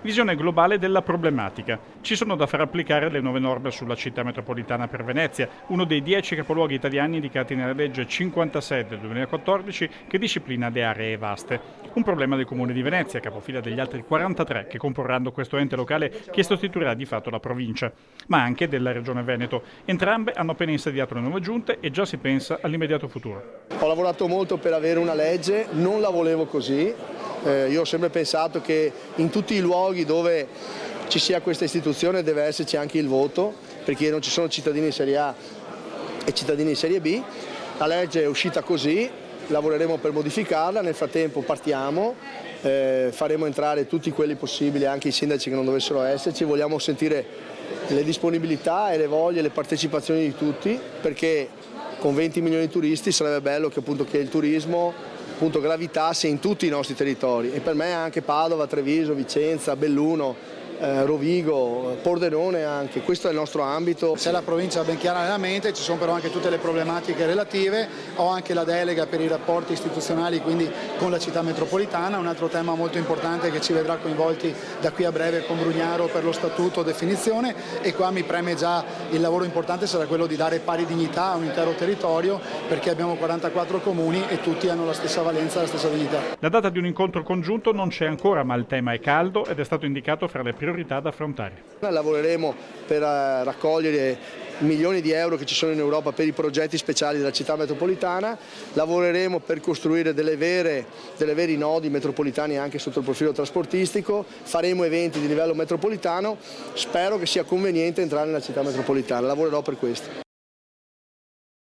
Visione globale della problematica. Ci sono da far applicare le nuove norme sulla città metropolitana per Venezia, uno dei 10 capoluoghi italiani indicati nella legge 56 del 2014 che disciplina le aree vaste. Un problema del Comune di Venezia, capofila degli altri 43 che comporranno questo ente locale che sostituirà di fatto la provincia, ma anche della Regione Veneto. Entrambe hanno appena insediato le nuove giunte e già si pensa all'immediato futuro. Ho lavorato molto per avere una legge, non la volevo così. Io ho sempre pensato che in tutti i luoghi dove ci sia questa istituzione deve esserci anche il voto, perché non ci sono cittadini in Serie A e cittadini in Serie B. La legge è uscita così, lavoreremo per modificarla, nel frattempo partiamo, faremo entrare tutti quelli possibili, anche i sindaci che non dovessero esserci, vogliamo sentire le disponibilità e le voglie e le partecipazioni di tutti, perché con 20 milioni di turisti sarebbe bello che il turismo gravitasse in tutti i nostri territori, e per me anche Padova, Treviso, Vicenza, Belluno, Rovigo, Pordenone anche, questo è il nostro ambito. Se la provincia ha ben chiara nella mente, ci sono però anche tutte le problematiche relative, ho anche la delega per i rapporti istituzionali, quindi con la città metropolitana, un altro tema molto importante che ci vedrà coinvolti da qui a breve con Brugnaro per lo statuto definizione, e qua mi preme già il lavoro importante sarà quello di dare pari dignità a un intero territorio, perché abbiamo 44 comuni e tutti hanno la stessa valenza, la stessa dignità. La data di un incontro congiunto non c'è ancora, ma il tema è caldo ed è stato indicato fra le priorità da affrontare. Lavoreremo per raccogliere milioni di euro che ci sono in Europa per i progetti speciali della città metropolitana, lavoreremo per costruire delle veri nodi metropolitani anche sotto il profilo trasportistico, faremo eventi di livello metropolitano, spero che sia conveniente entrare nella città metropolitana, lavorerò per questo.